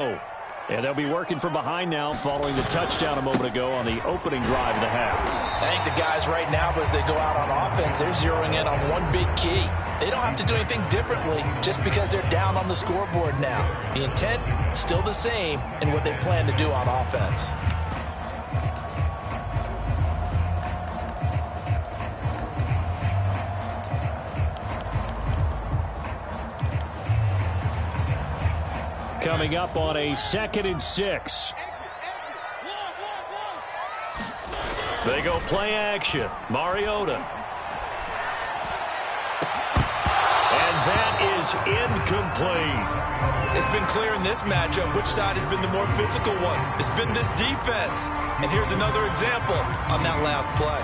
And they'll be working from behind now following the touchdown a moment ago on the opening drive of the half. I think the guys right now, as they go out on offense, they're zeroing in on one big key. They don't have to do anything differently just because they're down on the scoreboard now. The intent, still the same in what they plan to do on offense. Coming up on a 2nd and 6. They go play action. Mariota. And that is incomplete. It's been clear in this matchup which side has been the more physical one. It's been this defense. And here's another example on that last play.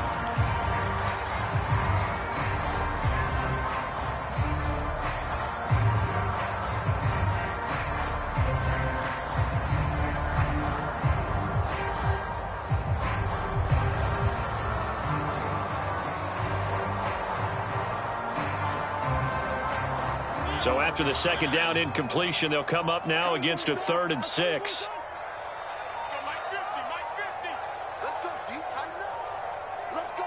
So after the 2nd down incompletion, they'll come up now against a 3rd and 6. Let's go, D. Tighten up. Let's go,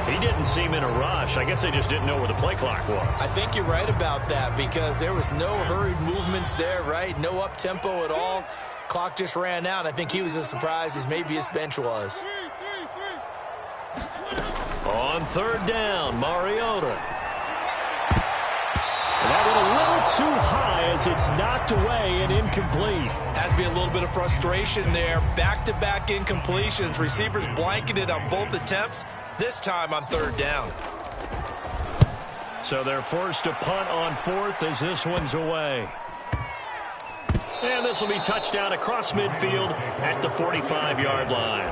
D. He didn't seem in a rush. I guess they just didn't know where the play clock was. I think you're right about that because there was no hurried movements there, right? No up-tempo at all. Clock just ran out. I think he was as surprised as maybe his bench was. On 3rd down, Mariota. And that went a little too high as it's knocked away and incomplete. Has to be a little bit of frustration there. Back-to-back incompletions. Receivers blanketed on both attempts, this time on 3rd down. So they're forced to punt on 4th as this one's away. And this will be touchdown across midfield at the 45-yard line.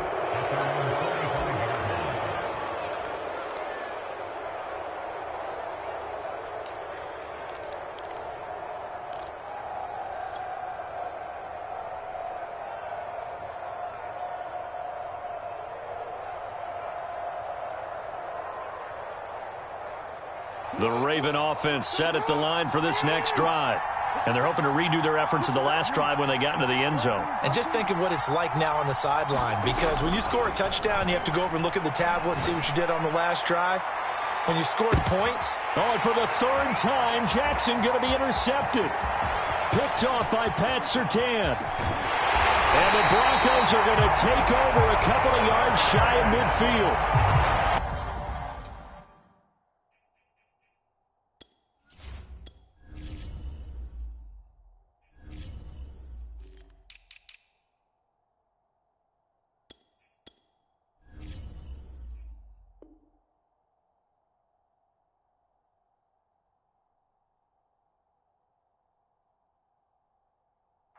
The Raven offense set at the line for this next drive. And they're hoping to redo their efforts in the last drive when they got into the end zone. And just think of what it's like now on the sideline, because when you score a touchdown, you have to go over and look at the tablet and see what you did on the last drive. When you scored points. Oh, and for the 3rd time, Jackson going to be intercepted. Picked off by Pat Surtain. And the Broncos are going to take over a couple of yards shy of midfield.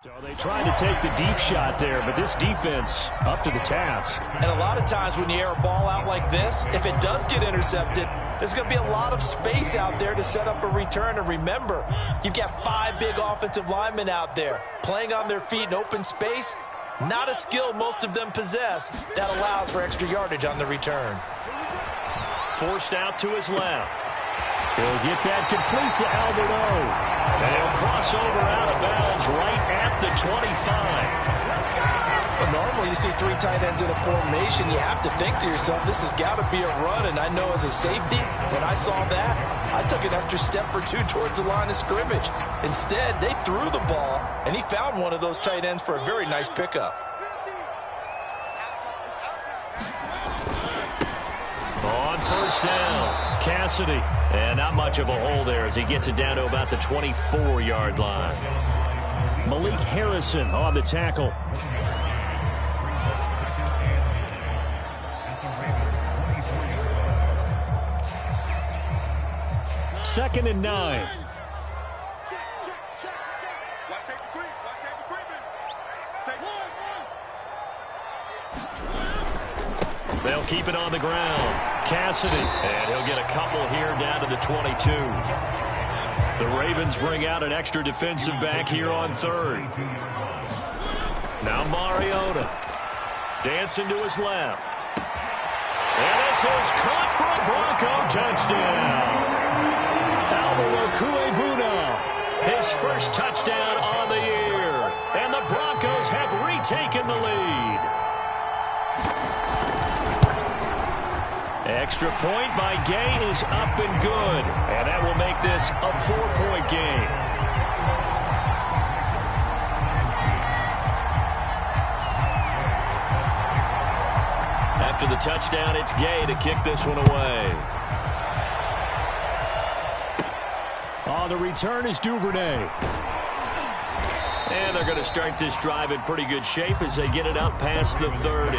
So they tried to take the deep shot there, but this defense up to the task. And a lot of times when you air a ball out like this, if it does get intercepted, there's going to be a lot of space out there to set up a return. And remember, you've got 5 big offensive linemen out there playing on their feet in open space. Not a skill most of them possess that allows for extra yardage on the return. Forced out to his left. He'll get that complete to Albert O. And he'll cross over out of bounds right at the 25. Well, normally you see 3 tight ends in a formation. You have to think to yourself, this has got to be a run. And I know as a safety, when I saw that, I took an extra step or 2 towards the line of scrimmage. Instead, they threw the ball, and he found one of those tight ends for a very nice pickup. On 1st down, Cassidy. And not much of a hole there as he gets it down to about the 24-yard line. Malik Harrison on the tackle. Second and 9. They'll keep it on the ground. Cassidy, and he'll get a couple here down to the 22. The Ravens bring out an extra defensive back here on 3rd. Now Mariota. Dancing to his left. And this is caught for a Bronco touchdown. His first touchdown on the year. And the Broncos have retaken the lead. Extra point by Gay is up and good. And that will make this a 4-point game. After the touchdown, it's Gay to kick this one away. On the return is Duvernay. And they're going to start this drive in pretty good shape as they get it up past the 30.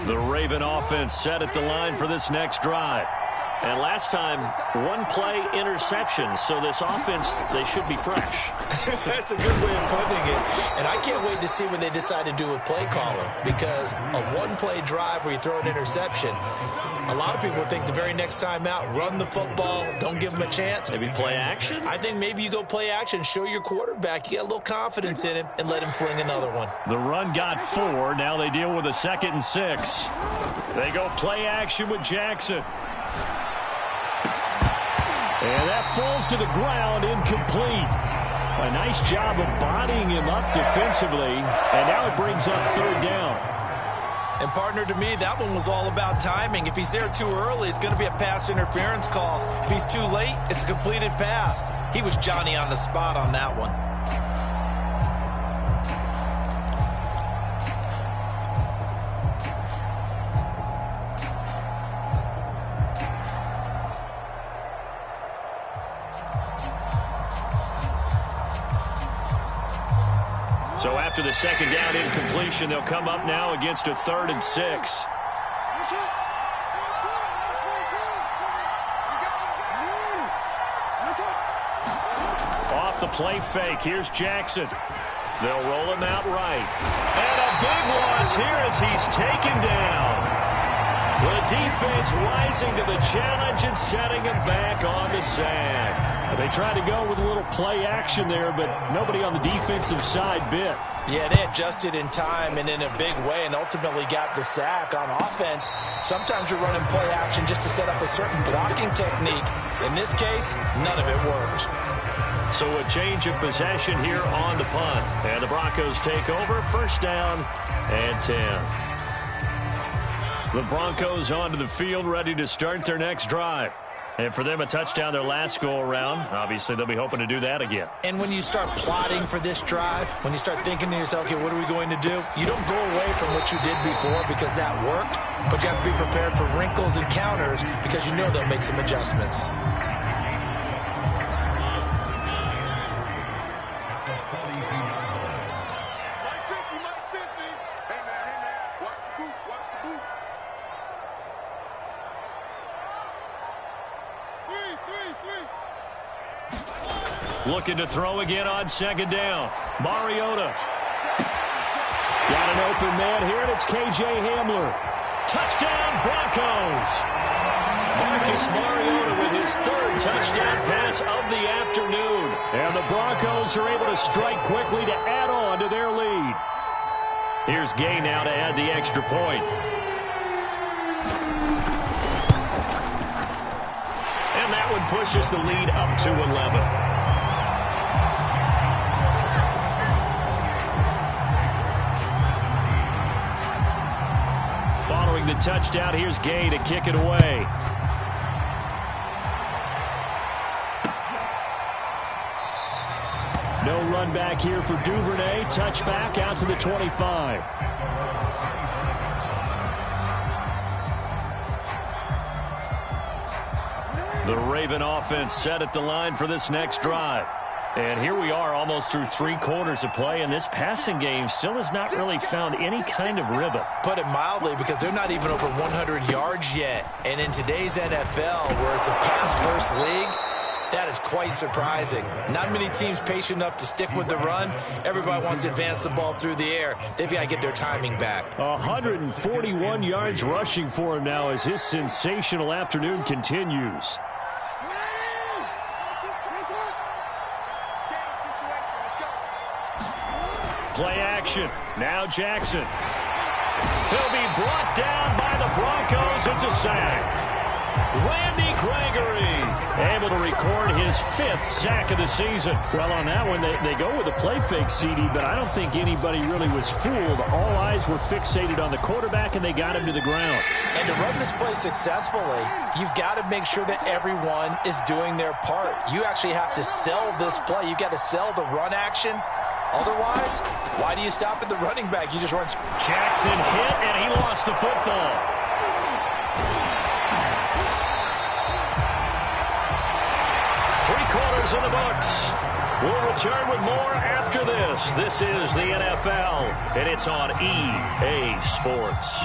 The Raven offense set at the line for this next drive. And last time, one-play interception. So this offense, they should be fresh. That's a good way of putting it. And I can't wait to see what they decide to do with play calling. Because a one-play drive where you throw an interception, a lot of people think the very next time out, run the football, don't give them a chance. Maybe play action? I think maybe you go play action, show your quarterback, you get a little confidence in him, and let him fling another one. The run got 4. Now they deal with a 2nd and 6. They go play action with Jackson. And that falls to the ground, incomplete. A nice job of bodying him up defensively, and now it brings up 3rd down. And, partner, to me, that one was all about timing. If he's there too early, it's going to be a pass interference call. If he's too late, it's a completed pass. He was Johnny on the spot on that one. So after the 2nd down incompletion, they'll come up now against a 3rd and 6. Off the play fake, here's Jackson. They'll roll him out right. And a big loss here as he's taken down. The defense rising to the challenge and setting him back on the sack. They tried to go with a little play action there, but nobody on the defensive side bit. Yeah, they adjusted in time and in a big way and ultimately got the sack. On offense, sometimes you're running play action just to set up a certain blocking technique. In this case, none of it worked. So a change of possession here on the punt. And the Broncos take over, 1st down and 10. The Broncos onto the field, ready to start their next drive. And for them, a touchdown their last go-around. Obviously, they'll be hoping to do that again. And when you start plotting for this drive, when you start thinking to yourself, okay, what are we going to do? You don't go away from what you did before because that worked, but you have to be prepared for wrinkles and counters because you know they'll make some adjustments. Looking to throw again on 2nd down. Mariota. Got an open man here, and it's K.J. Hamler. Touchdown, Broncos. Marcus Mariota with his 3rd touchdown pass of the afternoon. And the Broncos are able to strike quickly to add on to their lead. Here's Gay now to add the extra point. And that one pushes the lead up to 11. Following the touchdown, here's Gay to kick it away. No run back here for Duvernay. Touchback out to the 25. The Raven offense set at the line for this next drive. And here we are almost through 3 quarters of play, and this passing game still has not really found any kind of rhythm. Put it mildly, because they're not even over 100 yards yet. And in today's NFL, where it's a pass-first league, That is quite surprising. Not many teams patient enough to stick with the run. Everybody wants to advance the ball through the air. They've got to get their timing back. 141 yards rushing for him now as his sensational afternoon continues. Play action. Now Jackson. He'll be brought down by the Broncos. It's a sack. Randy Gregory able to record his 5th sack of the season. Well, on that one, they go with a play fake, CD, but I don't think anybody really was fooled. All eyes were fixated on the quarterback, and they got him to the ground. And to run this play successfully, you've got to make sure that everyone is doing their part. You actually have to sell this play. You've got to sell the run action. Otherwise, why do you stop at the running back? You just run. Jackson hit, and he lost the football. Three-quarters in the books. We'll return with more after this. This is the NFL, and it's on EA Sports.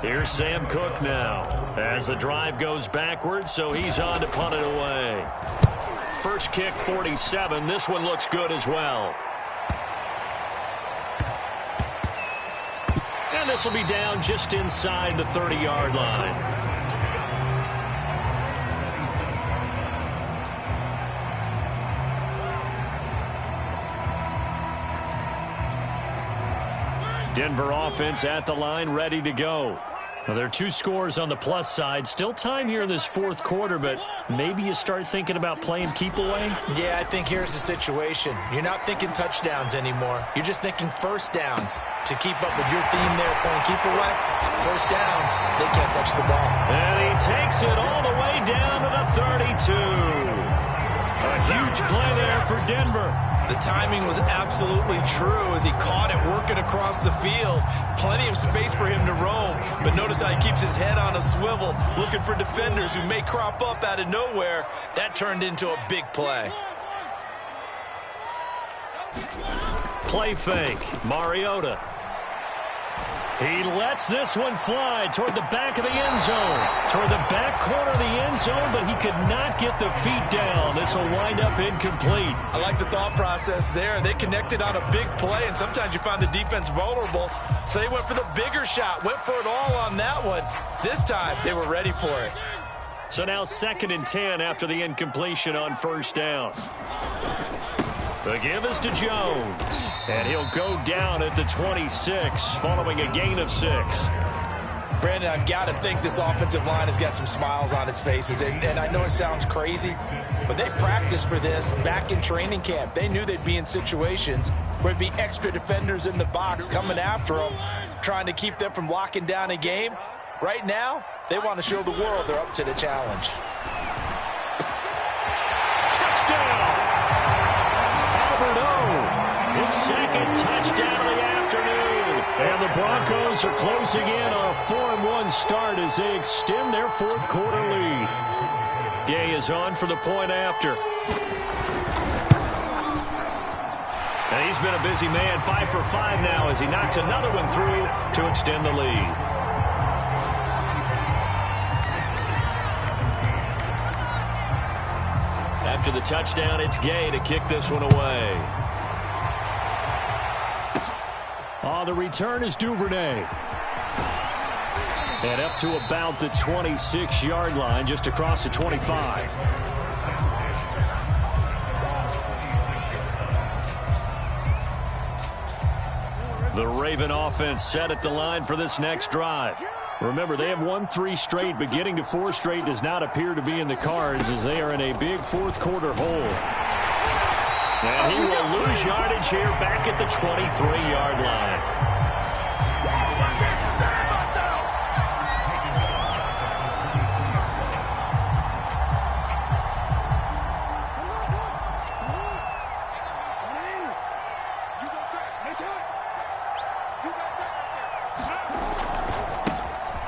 Here's Sam Cook now as the drive goes backwards, so he's on to punt it away. First kick, 47. This one looks good as well. And this will be down just inside the 30-yard line. Denver offense at the line, ready to go. Now, there are 2 scores on the plus side. Still time here in this 4th quarter, but maybe you start thinking about playing keep away? Yeah, I think here's the situation. You're not thinking touchdowns anymore. You're just thinking first downs. To keep up with your theme there, playing keep away, first downs, they can't touch the ball. And he takes it all the way down to the 32. A huge play there for Denver. The timing was absolutely true as he caught it working across the field. Plenty of space for him to roam. But notice how he keeps his head on a swivel, looking for defenders who may crop up out of nowhere. That turned into a big play. Play fake. Mariota. He lets this one fly toward the back of the end zone. Toward the back corner of the end zone, but he could not get the feet down. This will wind up incomplete. I like the thought process there. They connected on a big play, and sometimes you find the defense vulnerable. So they went for the bigger shot, went for it all on that one. This time, they were ready for it. So now 2nd and 10 after the incompletion on first down. The give is to Jones, and he'll go down at the 26 following a gain of 6. Brandon, I've got to think this offensive line has got some smiles on its faces, and I know it sounds crazy, but they practiced for this back in training camp. They knew they'd be in situations where there'd be extra defenders in the box coming after them, trying to keep them from locking down a game. Right now, they want to show the world they're up to the challenge. Touchdown! His 2nd touchdown of the afternoon. And the Broncos are closing in on a 4-1 start as they extend their 4th quarter lead. Gay is on for the point after. And he's been a busy man, 5 for 5 now as he knocks another one through to extend the lead. After the touchdown, it's Gay to kick this one away. The return is Duvernay. And up to about the 26-yard line, just across the 25. The Raven offense set at the line for this next drive. Remember, they have won 3 straight, but getting to 4 straight does not appear to be in the cards as they are in a big 4th quarter hole. And he will lose yardage here back at the 23-yard line.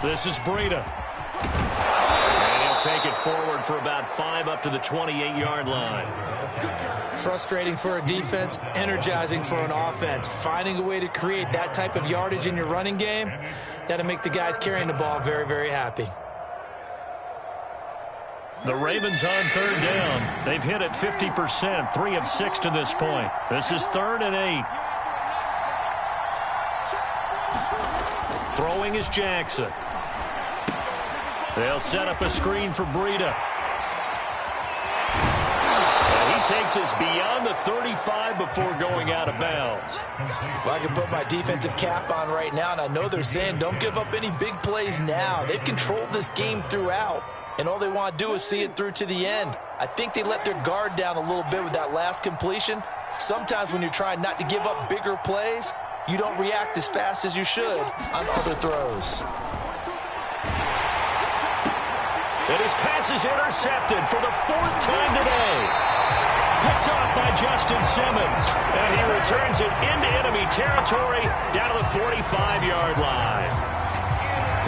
This is Breida. And he'll take it forward for about 5 up to the 28-yard line. Frustrating for a defense, energizing for an offense. Finding a way to create that type of yardage in your running game, that'll make the guys carrying the ball very, very happy. The Ravens on 3rd down. They've hit it 50%, 3 of 6 to this point. This is 3rd and 8. Throwing is Jackson. They'll set up a screen for Breida. And he takes us beyond the 35 before going out of bounds. Well, I can put my defensive cap on right now, and I know they're saying don't give up any big plays now. They've controlled this game throughout, and all they want to do is see it through to the end. I think they let their guard down a little bit with that last completion. Sometimes when you're trying not to give up bigger plays, you don't react as fast as you should on other throws. And his pass is intercepted for the 4th time today. Picked off by Justin Simmons. And he returns it into enemy territory down to the 45-yard line.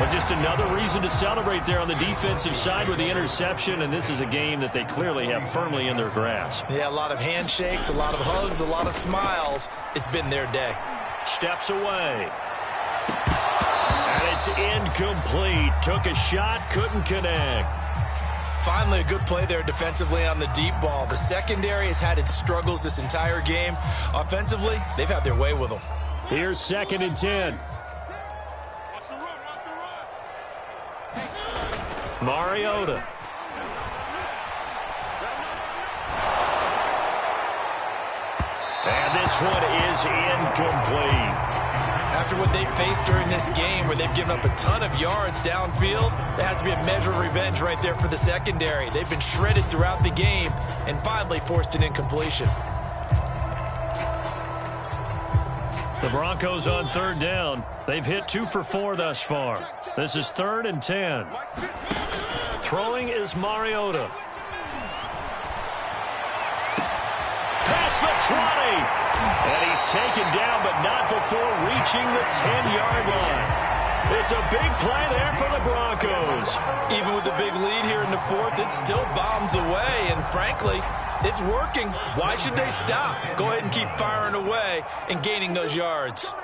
Well, just another reason to celebrate there on the defensive side with the interception, and this is a game that they clearly have firmly in their grasp. Yeah, a lot of handshakes, a lot of hugs, a lot of smiles. It's been their day. Steps away. And it's incomplete. Took a shot, couldn't connect. Finally, a good play there defensively on the deep ball. The secondary has had its struggles this entire game. Offensively, they've had their way with them. Here's 2nd and 10. Mariota. And this one is incomplete. After what they've faced during this game, where they've given up a ton of yards downfield, there has to be a measure of revenge right there for the secondary. They've been shredded throughout the game and finally forced an incompletion. The Broncos on 3rd down. They've hit 2 for 4 thus far. This is 3rd and 10. Throwing is Mariota. Past the 20. And he's taken down, but not before reaching the 10-yard line. It's a big play there for the Broncos. Even with a big lead here in the 4th, it still bombs away. And frankly, it's working. Why should they stop? Go ahead and keep firing away and gaining those yards.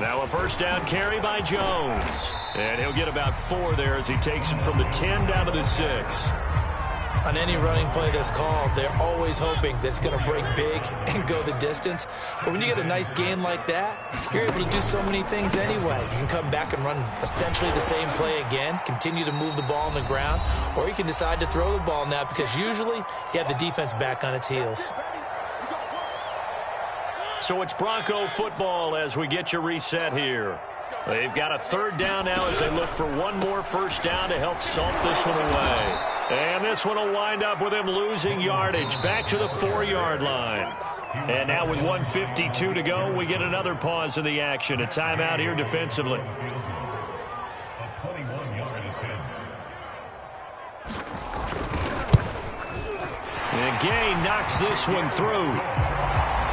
Now a 1st down carry by Jones. And he'll get about 4 there as he takes it from the 10 down to the 6. On any running play that's called, they're always hoping that it's going to break big and go the distance. But when you get a nice gain like that, you're able to do so many things anyway. You can come back and run essentially the same play again, continue to move the ball on the ground, or you can decide to throw the ball now because usually you have the defense back on its heels. So it's Bronco football as we get you reset here. They've got a 3rd down now as they look for one more 1st down to help salt this one away. And this one will wind up with him losing yardage back to the 4-yard line. And now with 1:52 to go, we get another pause in the action. A timeout here defensively. And Gay knocks this one through.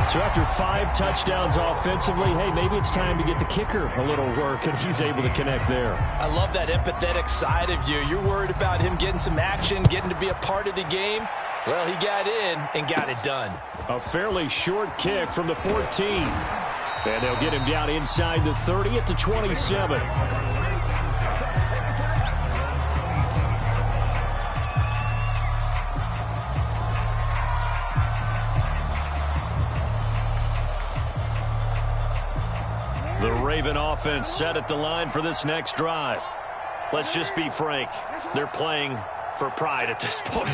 So after 5 touchdowns offensively, hey, maybe it's time to get the kicker a little work, and he's able to connect there. I love that empathetic side of you. You're worried about him getting some action, getting to be a part of the game. Well, he got in and got it done. A fairly short kick from the 14. And they'll get him down inside the 30 at the 27. The Raven offense set at the line for this next drive. Let's just be frank. They're playing for pride at this point.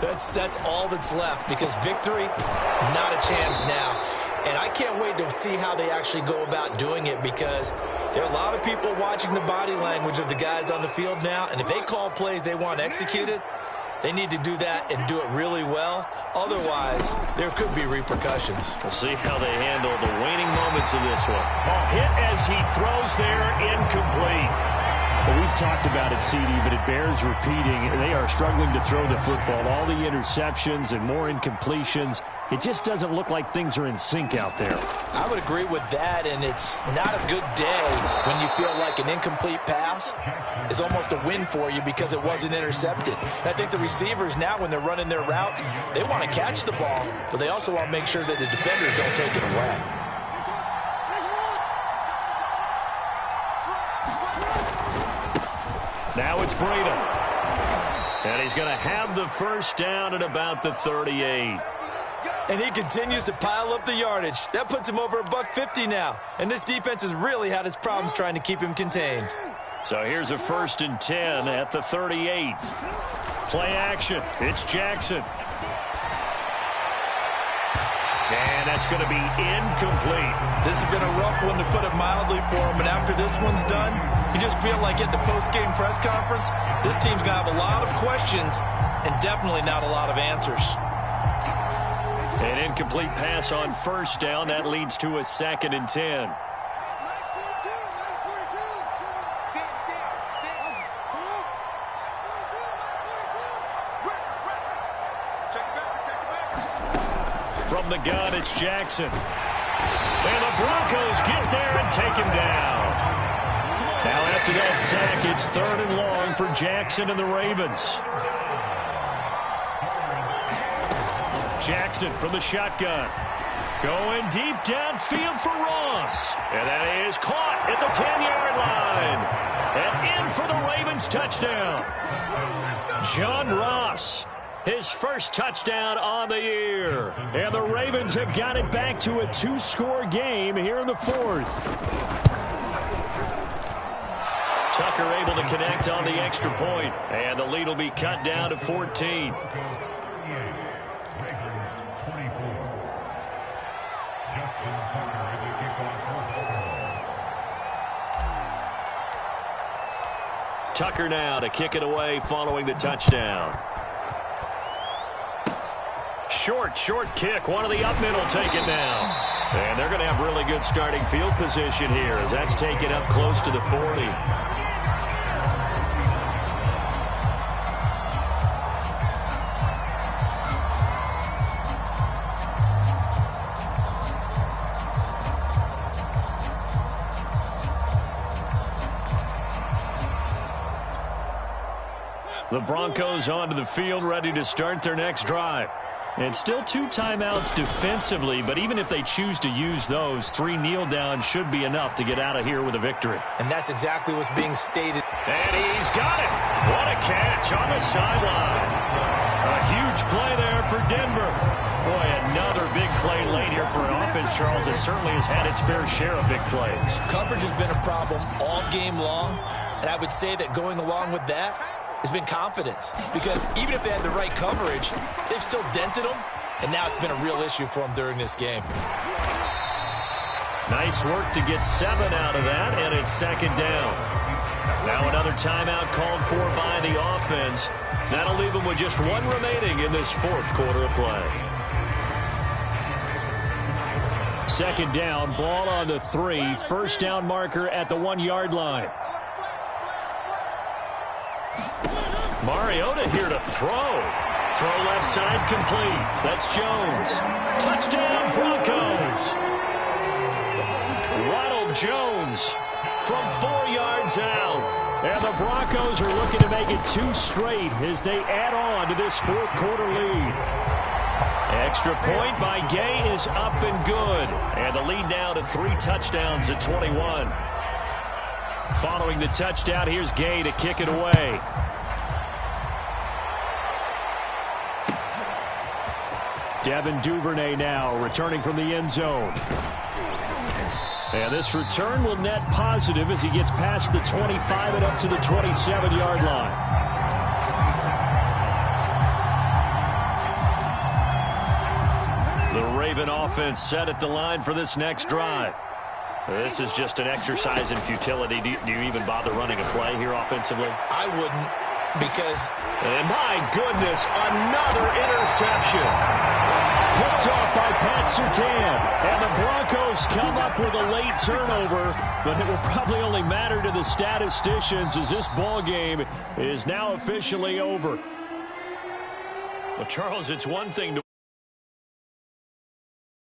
That's all that's left because victory, not a chance now. And I can't wait to see how they actually go about doing it because there are a lot of people watching the body language of the guys on the field now. And if they call plays they want executed, they need to do that and do it really well. Otherwise, there could be repercussions. We'll see how they handle the waning moments of this one. Ball hit as he throws there, incomplete. Well, we've talked about it, CD, but it bears repeating. They are struggling to throw the football. All the interceptions and more incompletions. It just doesn't look like things are in sync out there. I would agree with that, and it's not a good day when you feel like an incomplete pass is almost a win for you because it wasn't intercepted. And I think the receivers now, when they're running their routes, they want to catch the ball, but they also want to make sure that the defenders don't take it away. Now it's Breida. And he's going to have the first down at about the 38. And he continues to pile up the yardage. That puts him over $150 now. And this defense has really had its problems trying to keep him contained. So here's a 1st and 10 at the 38. Play action. It's Jackson. And that's going to be incomplete. This has been a rough one, to put it mildly, for him. And after this one's done, you just feel like at the post-game press conference, this team's going to have a lot of questions and definitely not a lot of answers. An incomplete pass on 1st down. That leads to a 2nd and 10. From the gun, it's Jackson. And the Broncos get there and take him down. Now after that sack, it's 3rd and long for Jackson and the Ravens. Jackson from the shotgun. Going deep downfield for Ross. And that is caught at the 10-yard line. And in for the Ravens touchdown. John Ross. His first touchdown on the year. And the Ravens have got it back to a 2-score game here in the 4th. Tucker able to connect on the extra point. And the lead will be cut down to 14. Tucker now to kick it away following the touchdown. Short kick. One of the up men will take it now. And they're going to have really good starting field position here as that's taken up close to the 40. The Broncos onto the field, ready to start their next drive. And still 2 timeouts defensively, but even if they choose to use those, 3 kneel downs should be enough to get out of here with a victory. And that's exactly what's being stated. And he's got it. What a catch on the sideline. A huge play there for Denver. Boy, another big play late here for an offense, Charles, that certainly has had its fair share of big plays. Coverage has been a problem all game long, and I would say that going along with that has been confidence, because even if they had the right coverage, they've still dented them, and now it's been a real issue for them during this game. Nice work to get 7 out of that, and it's 2nd down. Now another timeout called for by the offense. That'll leave them with just 1 remaining in this 4th quarter of play. 2nd down, ball on the 3, 1st down marker at the 1-yard line. Mariota here to throw. Throw left side complete. That's Jones. Touchdown Broncos. Ronald Jones from 4 yards out. And the Broncos are looking to make it 2 straight as they add on to this 4th quarter lead. Extra point by Gay is up and good. And the lead now to 3 touchdowns at 21. Following the touchdown, here's Gay to kick it away. Devin Duvernay now returning from the end zone. And this return will net positive as he gets past the 25 and up to the 27-yard line. The Raven offense set at the line for this next drive. This is just an exercise in futility. Do you even bother running a play here offensively? I wouldn't, because... And my goodness, another interception. Picked off by Pat Surtain. And the Broncos come up with a late turnover, but it will probably only matter to the statisticians as this ball game is now officially over. Well, Charles, it's one thing to